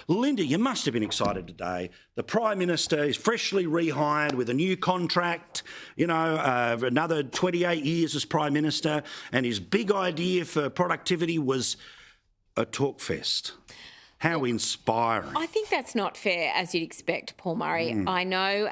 Linda, you must have been excited today. The Prime Minister is freshly rehired with a new contract, another 28 years as Prime Minister, and his big idea for productivity was a talk fest. How inspiring. I think that's not fair, as you'd expect, Paul Murray. I know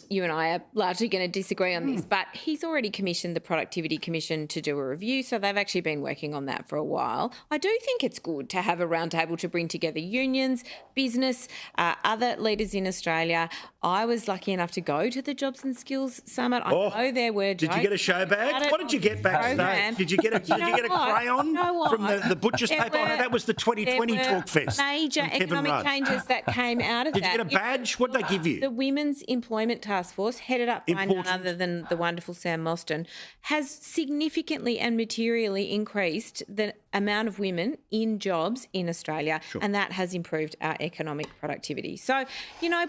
you and I are largely going to disagree on this, but he's already commissioned the Productivity Commission to do a review, so they've actually been working on that for a while. I do think it's good to have a roundtable to bring together unions, business, other leaders in Australia. I was lucky enough to go to the Jobs and Skills Summit. I know there were jokes. Did you get a show bag? What did you get backstage? Did you get a crayon from the butcher's paper? That was the 2020 Talk Fest. Major economic changes that came out of that. Did you get a badge? What did they give you? The Women's Employment Task Force, headed up by none other than the wonderful Sam Mostyn, has significantly and materially increased the amount of women in jobs in Australia, and that has improved our economic productivity. So,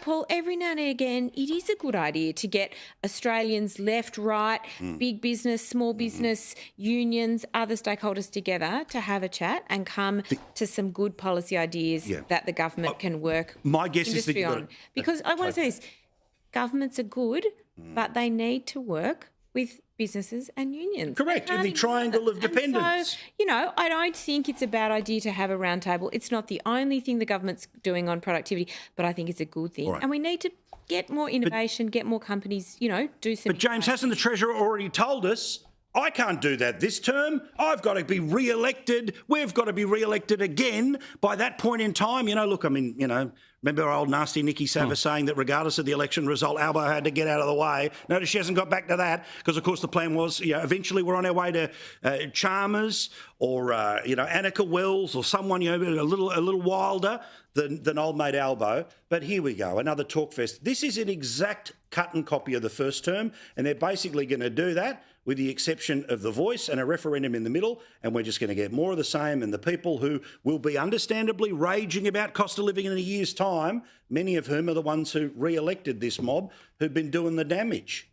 Paul, every now and again, it is a good idea to get Australians left, right, big business, small business, unions, other stakeholders together to have a chat and come to some good policy ideas that the government can work my guess is that on. Because I want to say this, governments are good, but they need to work with businesses and unions. Correct, in the triangle of dependence. So, I don't think it's a bad idea to have a roundtable. It's not the only thing the government's doing on productivity, but I think it's a good thing. Right. And we need to get more innovation, get more companies, do some... But James, hasn't the Treasurer already told us, I can't do that this term. I've got to be re-elected. We've got to be re-elected again by that point in time. Remember old nasty Nikki Savva saying that regardless of the election result, Albo had to get out of the way. Notice she hasn't got back to that because, of course, the plan was, eventually we're on our way to Chalmers or, Annika Wells or someone, a little wilder than old mate Albo. But here we go, another talk fest. This is an exact cut and copy of the first term, and they're basically going to do that with the exception of the voice and a referendum in the middle, and we're just going to get more of the same. And the people who will be understandably raging about cost of living in a year's time, many of whom are the ones who re-elected this mob who've been doing the damage.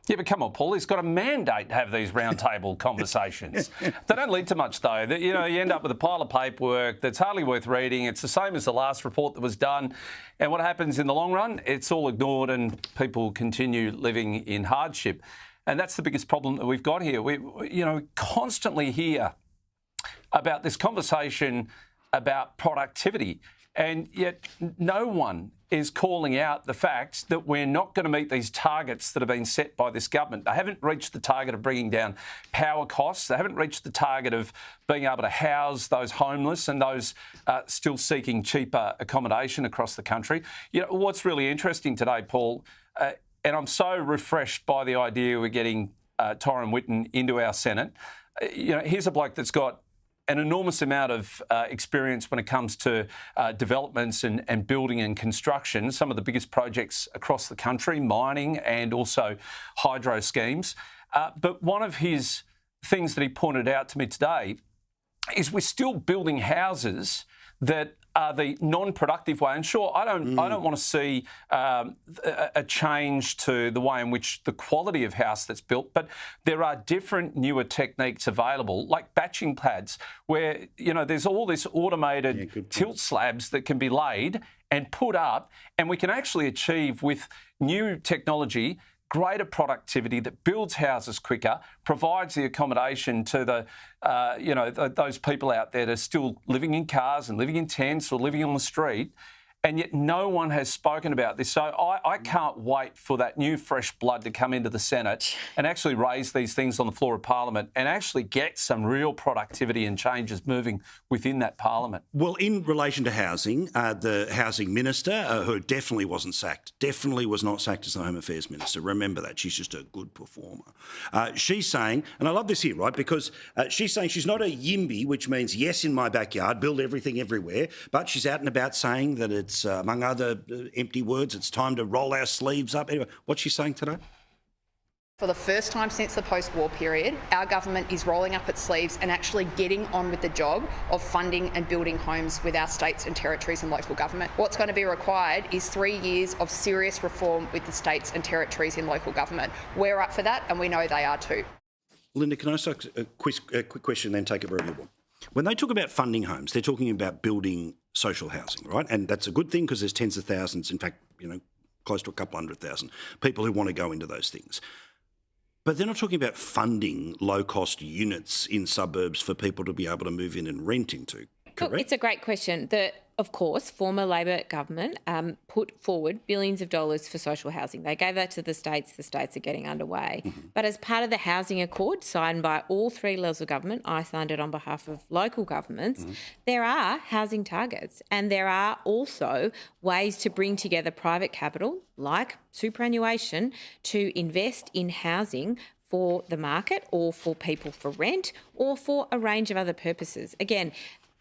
Yeah, but come on, Paul, he's got a mandate to have these roundtable conversations. They don't lead to much, though. You end up with a pile of paperwork that's hardly worth reading. It's the same as the last report that was done. And what happens in the long run? It's all ignored and people continue living in hardship. And that's the biggest problem that we've got here. We constantly hear about this conversation about productivity, and yet no one is calling out the fact that we're not going to meet these targets that have been set by this government. They haven't reached the target of bringing down power costs. They haven't reached the target of being able to house those homeless and those still seeking cheaper accommodation across the country. What's really interesting today, Paul, and I'm so refreshed by the idea we're getting Tyron Whitten into our Senate. Here's a bloke that's got an enormous amount of experience when it comes to developments and building and construction, some of the biggest projects across the country, mining and also hydro schemes. But one of his things that he pointed out to me today is we're still building houses that are the non-productive way. And sure, I don't want to see a change to the way in which the quality of house that's built, but there are different newer techniques available, like batching pads, where there's all this automated tilt slabs that can be laid and put up, and we can actually achieve with new technology greater productivity that builds houses quicker, provides the accommodation to those people out there that are still living in cars and living in tents or living on the street. And yet no one has spoken about this. So I can't wait for that new fresh blood to come into the Senate and actually raise these things on the floor of Parliament and actually get some real productivity and changes moving within that Parliament. Well, in relation to housing, the Housing Minister, who definitely wasn't sacked, definitely was not sacked as the Home Affairs Minister. Remember that. She's just a good performer. She's saying, and I love this here, right, because she's saying she's not a YIMBY, which means yes in my backyard, build everything everywhere, but she's out and about saying that it's, among other empty words, it's time to roll our sleeves up. Anyway, what's she saying today? For the first time since the post-war period, our government is rolling up its sleeves and actually getting on with the job of funding and building homes with our states and territories and local government. What's going to be required is 3 years of serious reform with the states and territories in local government. We're up for that, and we know they are too. Linda, can I ask a quick question, then take it wherever you want? When they talk about funding homes, they're talking about building social housing, right? And that's a good thing because there's tens of thousands, in fact, close to a couple 100,000 people who want to go into those things. But they're not talking about funding low-cost units in suburbs for people to be able to move in and rent into, correct? Look, it's a great question. Of course, former Labor government put forward billions of dollars for social housing. They gave that to the states. The states are getting underway. But as part of the housing accord signed by all three levels of government, I signed it on behalf of local governments, there are housing targets, and there are also ways to bring together private capital like superannuation to invest in housing for the market or for people for rent or for a range of other purposes. Again,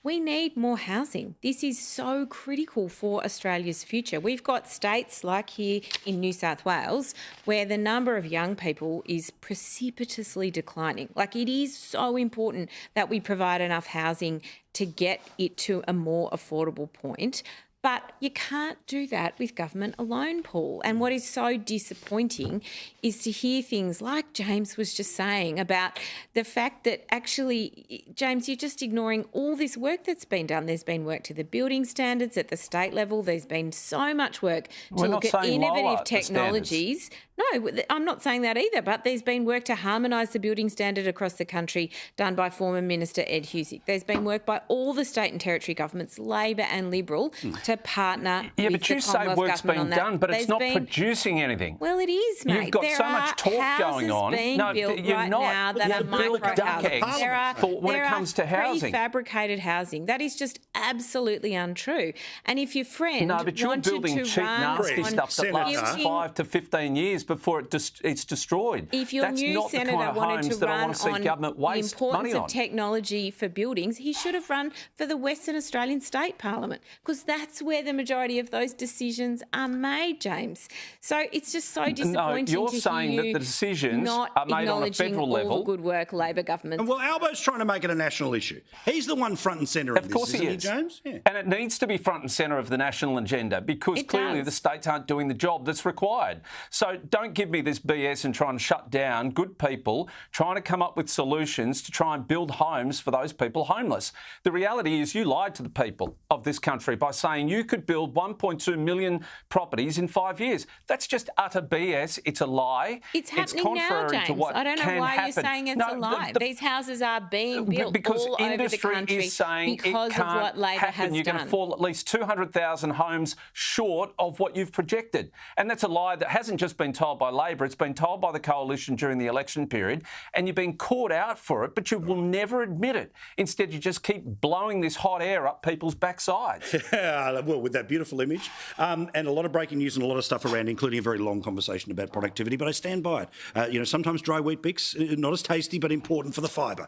we need more housing. This is so critical for Australia's future. We've got states like here in New South Wales where the number of young people is precipitously declining. Like, it is so important that we provide enough housing to get it to a more affordable point. But you can't do that with government alone, Paul. And what is so disappointing is to hear things like James was just saying about the fact that actually, James, you're just ignoring all this work that's been done. There's been work to the building standards at the state level. There's been so much work to look at innovative technologies. No, I'm not saying that either, but there's been work to harmonise the building standard across the country done by former Minister Ed Husic. There's been work by all the state and territory governments, Labor and Liberal, to partner with but you the say Commonwealth work's government been on that. done, but it's not producing anything. Well, it is, mate. You've got so much talk going on. Being built right now that are micro-housing. When it comes to housing. Prefabricated housing. That is just absolutely untrue. And if your friend but you're building cheap, nasty stuff that lasts 5 to 15 years before it's destroyed. If your new senator wanted to run on the importance of technology for buildings, he should have run for the Western Australian State Parliament, because that's where the majority of those decisions are made, James. So it's just so disappointing to you're saying hear that the decisions not are made on a federal level. All the good work Labor government. Well, Albo's trying to make it a national issue. He's the one front and centre of this, course isn't he he, is. James? Yeah. And it needs to be front and centre of the national agenda, because clearly the states aren't doing the job that's required. So don't give me this BS and try and shut down good people trying to come up with solutions to try and build homes for those people homeless. The reality is you lied to the people of this country by saying you could build 1.2 million properties in 5 years. That's just utter BS. It's a lie. It's happening now, James. I don't know why you're saying it's a lie. These houses are being built all over the country is saying because of what Labor has done. You're going to fall at least 200,000 homes short of what you've projected. And that's a lie that hasn't just been told by Labor, it's been told by the Coalition during the election period, and you're being caught out for it, but you will never admit it. Instead, you just keep blowing this hot air up people's backsides. Well, with that beautiful image, and a lot of breaking news and a lot of stuff around, including a very long conversation about productivity, but I stand by it. Sometimes dry wheat bix, not as tasty, but important for the fibre.